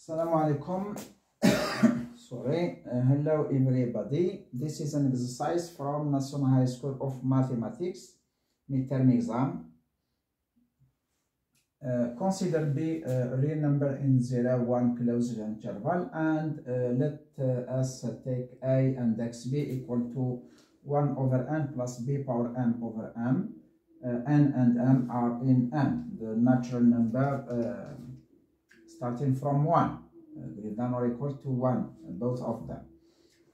Assalamu alaikum. Hello everybody. This is an exercise from National High School of Mathematics midterm exam. Consider B a real number in 0, 1 closed interval, and let us take A and xb equal to 1 over n plus b power m over m. N and m are in M, the natural number starting from 1, greater than or equal to 1, both of them.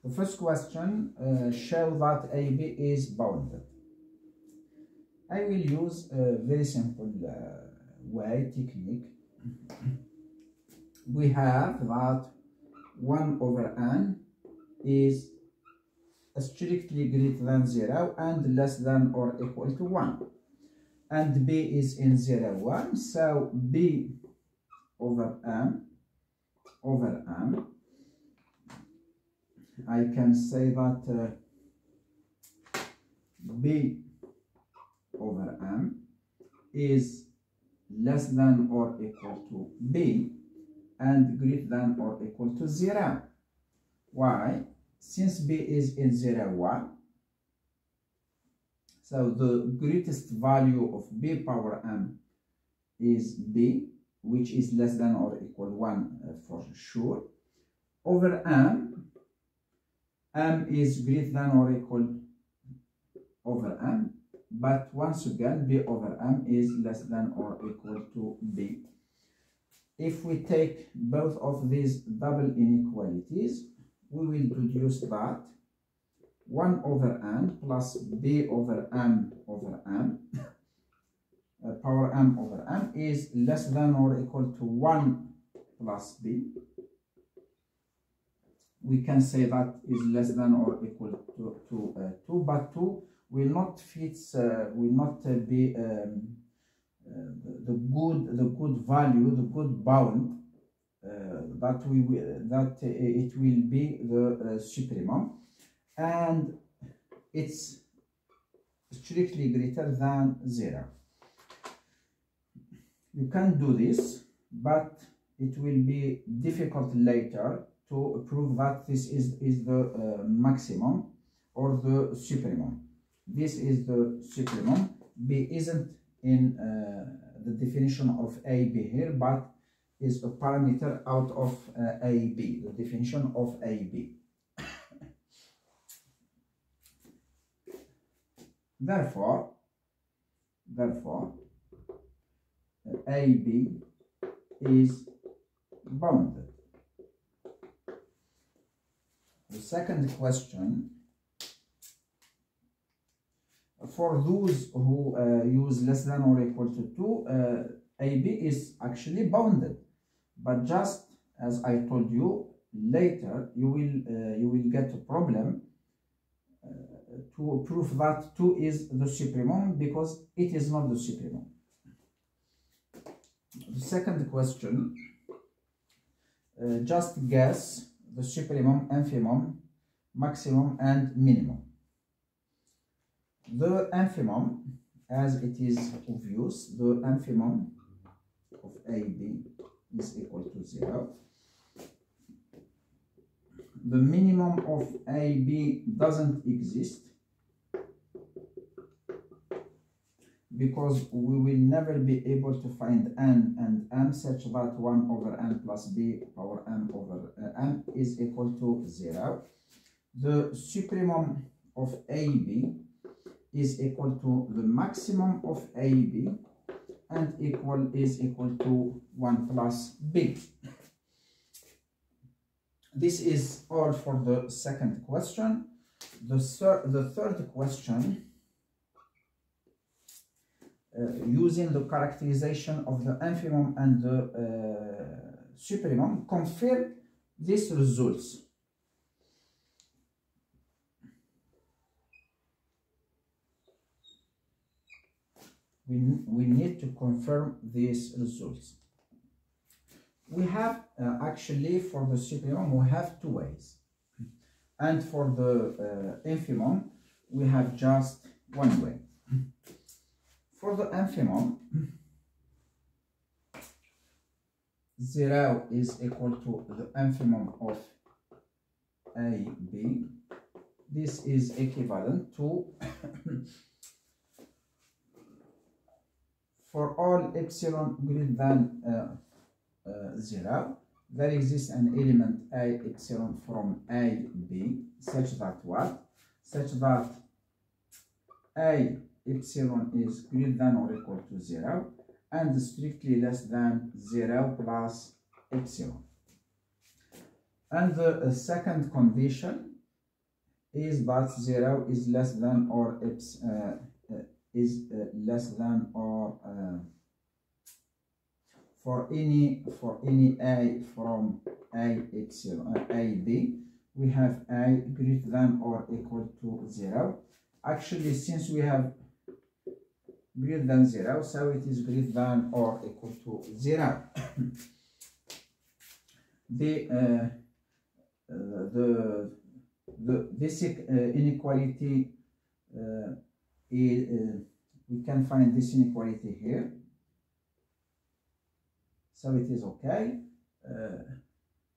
The first question, show that AB is bounded. I will use a very simple technique. We have that 1 over n is strictly greater than 0 and less than or equal to 1. And b is in 0, 1, so b over m, I can say that b over m is less than or equal to b and greater than or equal to 0. Why? Since b is in 0, 1, so the greatest value of b power m is b, which is less than or equal 1 for sure, over m. M is greater than or equal over m, but once again b over m is less than or equal to b. If we take both of these double inequalities, we will deduce that 1 over n plus b over m power m over m is less than or equal to 1 plus b. We can say that is less than or equal to 2, but 2 will not fit, will not be the good value, the good bound that it will be the supremum, and it's strictly greater than 0. You can do this, but it will be difficult later to prove that this is the maximum or the supremum. This is the supremum. B isn't in the definition of AB here, but is a parameter out of AB, the definition of AB. Therefore, AB is bounded. The second question, for those who use less than or equal to 2, AB is actually bounded, but just as I told you, later you will get a problem to prove that 2 is the supremum, because it is not the supremum. The second question, just guess the supremum, infimum, maximum, and minimum. The infimum, as it is obvious, the infimum of AB is equal to 0. The minimum of AB doesn't exist, because we will never be able to find n and m such that 1 over n plus b power m over m is equal to 0. The supremum of AB is equal to the maximum of AB, and is equal to 1 plus b. This is all for the second question. The third question, using the characterization of the infimum and the supremum, confirm these results. We need to confirm these results. We have actually, for the supremum we have 2 ways, and for the infimum we have just 1 way. For the infimum, 0 is equal to the infimum of AB. This is equivalent to for all epsilon greater than 0, there exists an element A epsilon from A, B, such that what? Such that A epsilon is greater than or equal to 0 and strictly less than 0 plus epsilon. And the second condition is that 0 is less than or less than or for any A from A epsilon A B, we have A greater than or equal to 0. Actually, since we have greater than 0, so it is greater than or equal to 0. This inequality we can find this inequality here, so it is okay.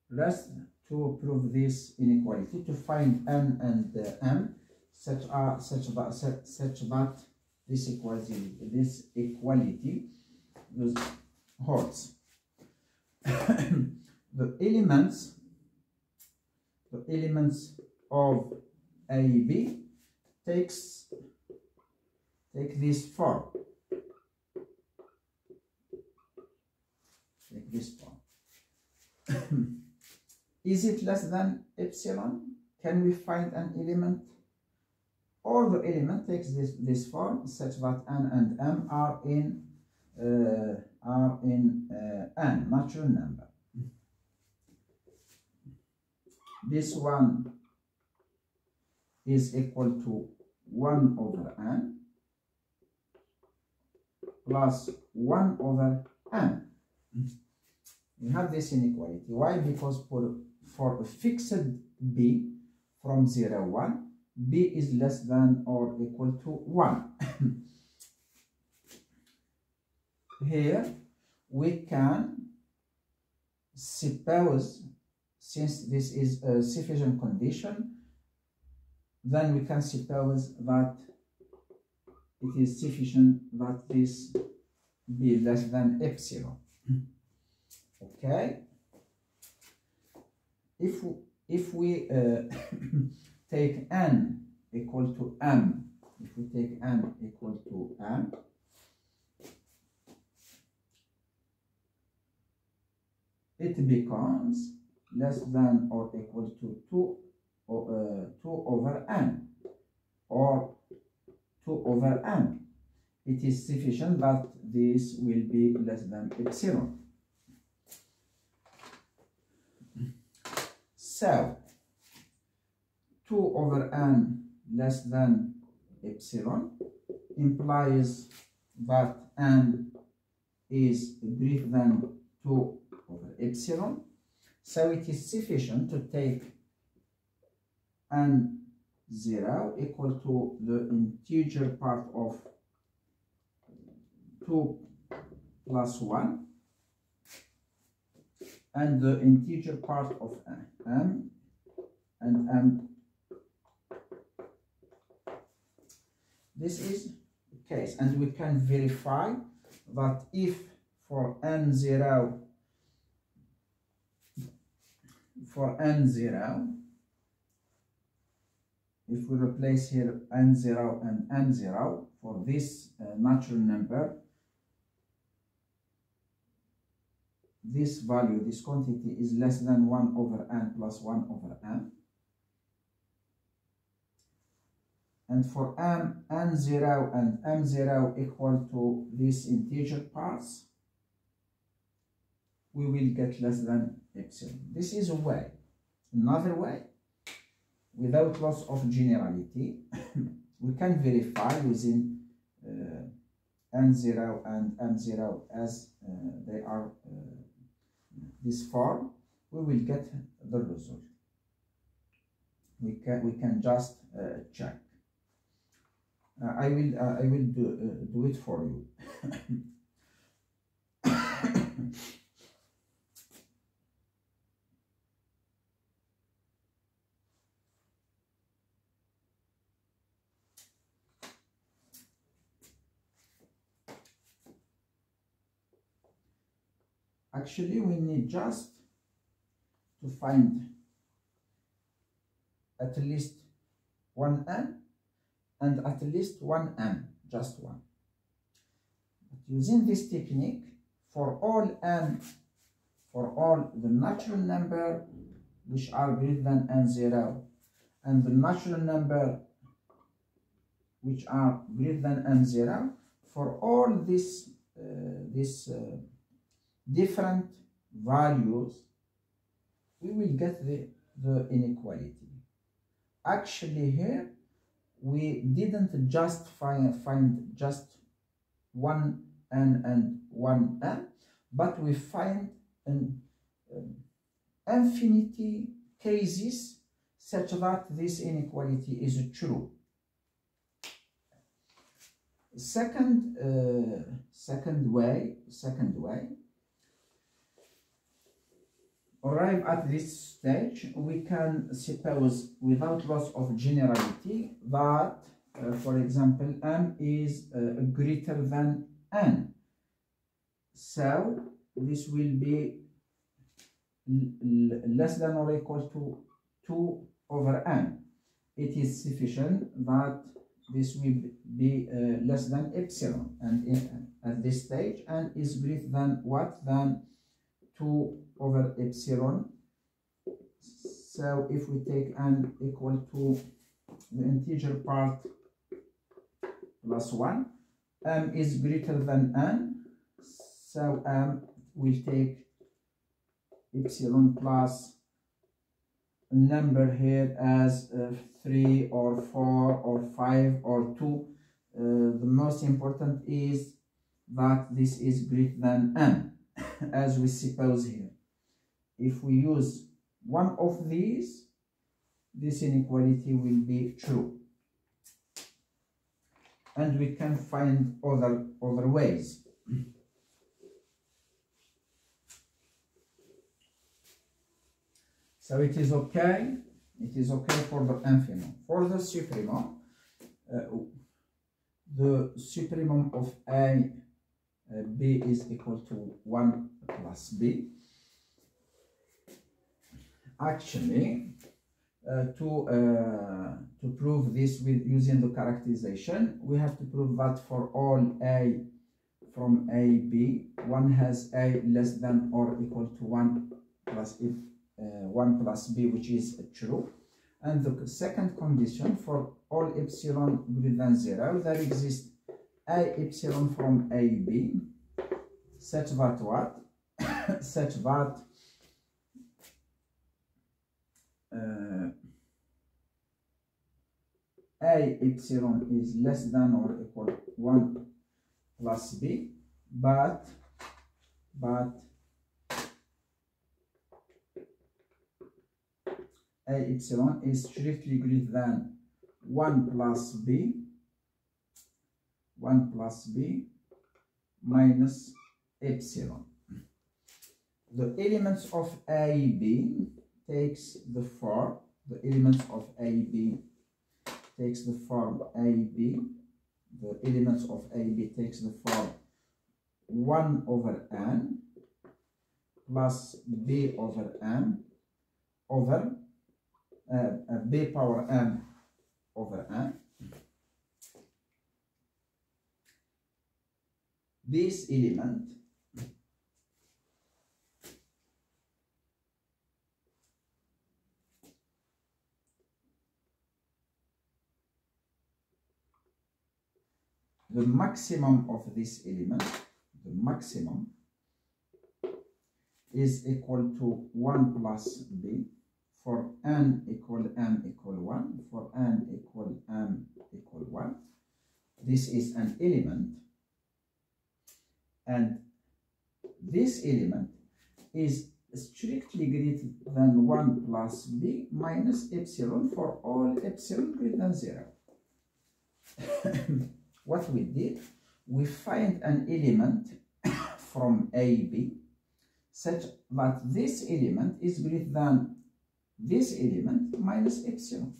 Rest to prove this inequality, to find n and m such that this equality holds. The elements of AB take this form. Take this form. Is it less than epsilon? Can we find an element? Or the element takes this form such that n and m are in n, natural number. This one is equal to 1 over n plus 1 over n. We have this inequality. Why? Because for a fixed b from 0, 1, b is less than or equal to 1. Here we can suppose, since this is a sufficient condition, then we can suppose that it is sufficient that this be less than epsilon. Okay, if we take n equal to m, if we take n equal to m, it becomes less than or equal to 2 over n, or 2 over n. It is sufficient that this will be less than epsilon. So 2 over n less than epsilon implies that n is greater than 2 over epsilon. So it is sufficient to take n0 equal to the integer part of 2 plus 1 and the integer part of m and m. This is the case, and we can verify that if for n0, if we replace here n0 and n0 for this natural number, this value, this quantity is less than 1 over n plus 1 over n. And for n0 and m0 equal to these integer parts, we will get less than epsilon. This is a way. Another way, without loss of generality, we can verify within n0 and m0 as they are this form, we will get the result. We can just check. I will do it for you. Actually, we need just to find at least one n and at least one m, just one. But using this technique, for all n, for all the natural number which are greater than n0 and the natural number which are greater than n0, for all these different values, we will get the inequality. Actually, here we didn't just find just one n and one m, but we find an infinity cases such that this inequality is true. Second way, arrive at this stage, we can suppose without loss of generality that, for example, m is greater than n. So this will be less than or equal to 2 over n. It is sufficient that this will be less than epsilon, and at this stage n is greater than what? Than 2 over epsilon. So if we take n equal to the integer part plus 1, m is greater than n, so m will take epsilon plus a number here as 3 or 4 or 5 or 2. The most important is that this is greater than n, as we suppose here. If we use one of these, this inequality will be true. And we can find other ways. So it is okay for the infimum. For the supremum, the supremum of a, b is equal to 1 plus b. Actually, to prove this with using the characterization, we have to prove that for all a from a, b, one has a less than or equal to 1 plus if 1 plus b, which is true. And the second condition, for all epsilon greater than 0, there exists a epsilon from a, b, such that what? Such that a epsilon is less than or equal to 1 plus b, but a epsilon is strictly greater than 1 plus b minus epsilon. The elements of a, b takes the form, the elements of a, b takes the form a, b, the elements of a, b takes the form 1 over n plus b over n over b power n over n. This element the maximum of this element, the maximum is equal to 1 plus b for n equal m equal 1, for n equal m equal 1. This is an element, and this element is strictly greater than 1 plus b minus epsilon for all epsilon greater than 0. What we did, we find an element from a, b such that this element is greater than this element minus epsilon.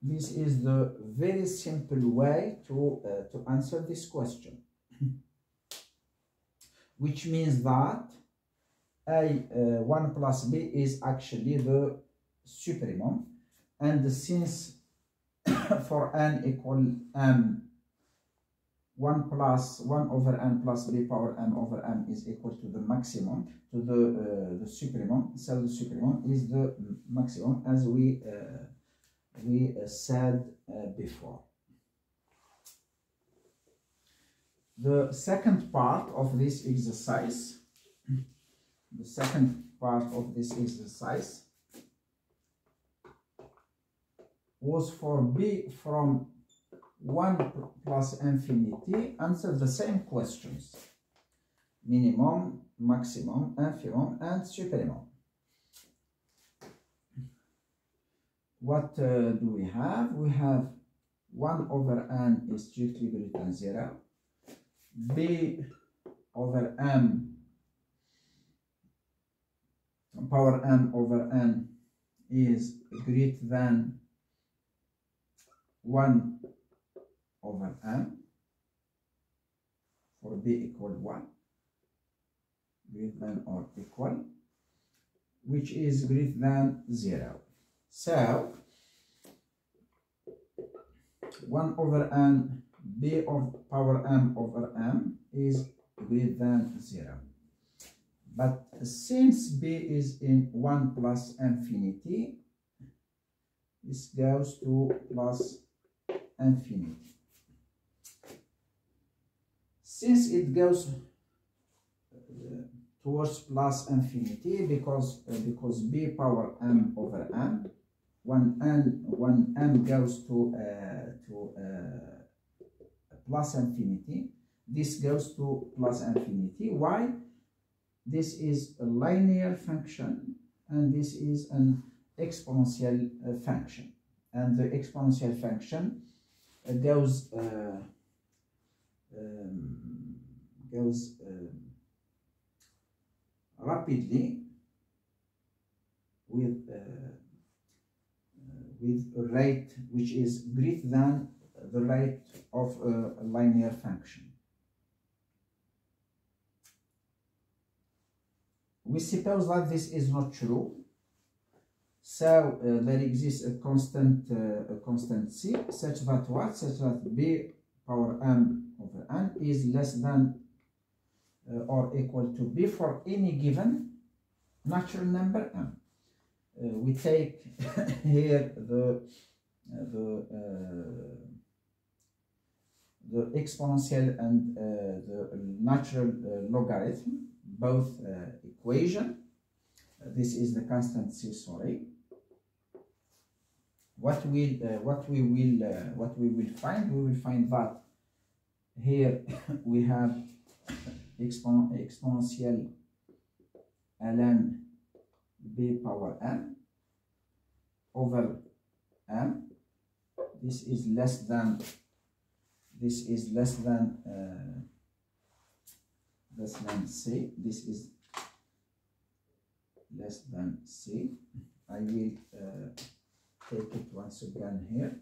This is the very simple way to answer this question. which means that a1 plus b is actually the supremum, and since for n equal m, 1 plus 1 over n plus b power m over m is equal to the maximum, to the supremum, so the supremum is the maximum, as we said before. The second part of this exercise, was for b from 1 plus infinity. Answer the same questions: minimum, maximum, infimum, and supremum. What do we have? We have 1 over n is strictly greater than 0. B over m power m over n is greater than 1 over m for b equal 1, greater than or equal, which is greater than 0. So 1 over n b of power m over m is greater than 0. But since b is in 1 plus infinity, this goes to plus infinity. Since it goes towards plus infinity, because b power m over m, when m goes to plus infinity, this goes to plus infinity. Why? This is a linear function, and this is an exponential function, and the exponential function goes rapidly with a rate which is greater than the rate of a linear function. We suppose that this is not true, so there exists a constant c, such that what? Such that b power m over n is less than or equal to b for any given natural number m. We take here the exponential and the natural logarithm, both equation. This is the constant c. Sorry. What we will find? We will find that here we have exponential ln b power m over m. This is less than c. This is less than c. I will take it once again here.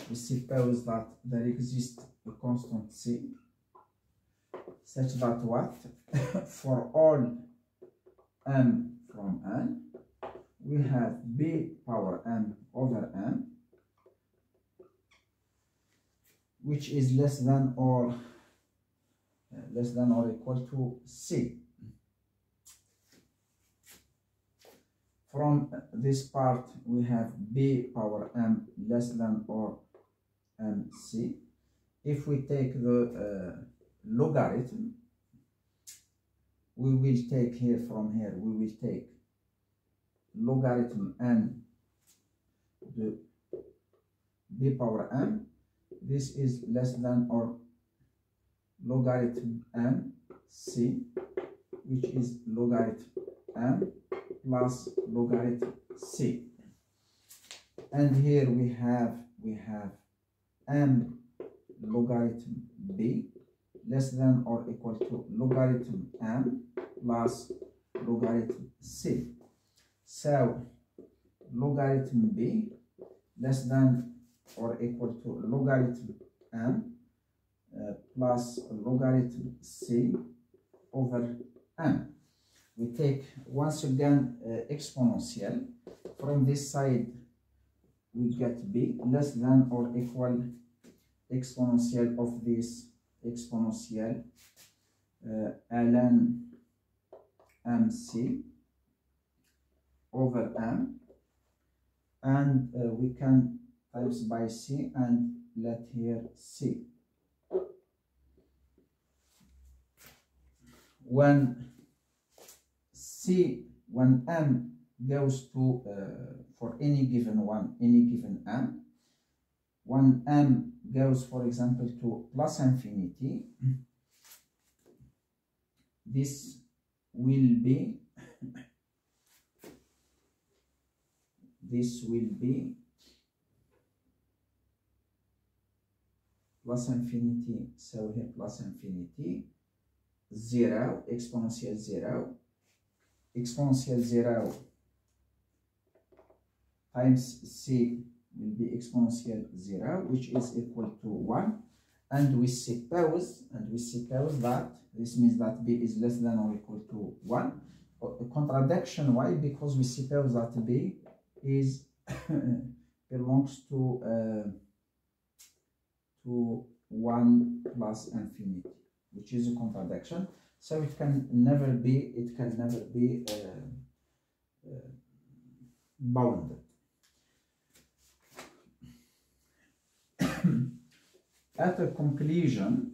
We suppose that there exists a constant c, such that what? For all m from n, we have b power m over m, which is less than or equal to c. From this part, we have b power m less than or mc. If we take the logarithm, we will take here, from here, we will take logarithm n the b power m. This is less than or logarithm m c, which is logarithm m plus logarithm c. And here we have m logarithm b less than or equal to logarithm m plus logarithm c. So logarithm b less than or equal to logarithm m plus logarithm c over m. We take once again exponential. From this side we get b less than or equal exponential of this exponential ln mc over m, and we can times by c and let here c. When m goes to for any given m, when m goes, for example, to plus infinity, this will be plus infinity, so here plus infinity 0, exponential 0 times c will be exponential 0, which is equal to 1, and we suppose that this means that b is less than or equal to 1. A contradiction, why? Because we suppose that b is belongs to 1 plus infinity, which is a contradiction. So it can never be bounded. At a conclusion,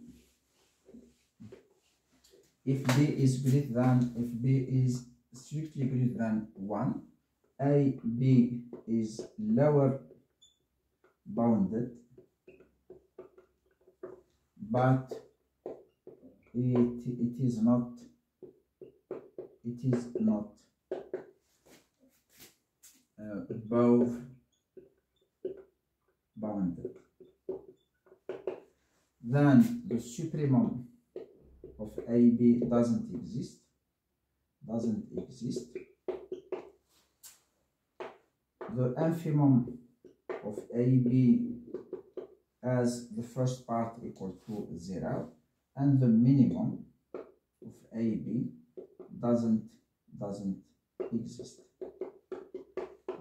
if b is strictly greater than 1, b is lower bounded, but it is not above bounded. Then the supremum of AB doesn't exist. The infimum of AB as the first part equal to 0, and the minimum of AB doesn't exist.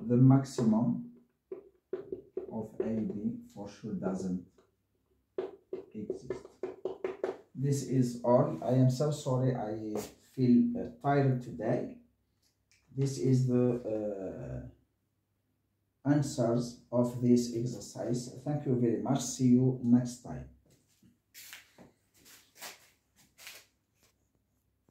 The maximum of AB for sure doesn't exist. This is all. I am so sorry, I feel tired today. This is the answers of this exercise. Thank you very much. See you next time.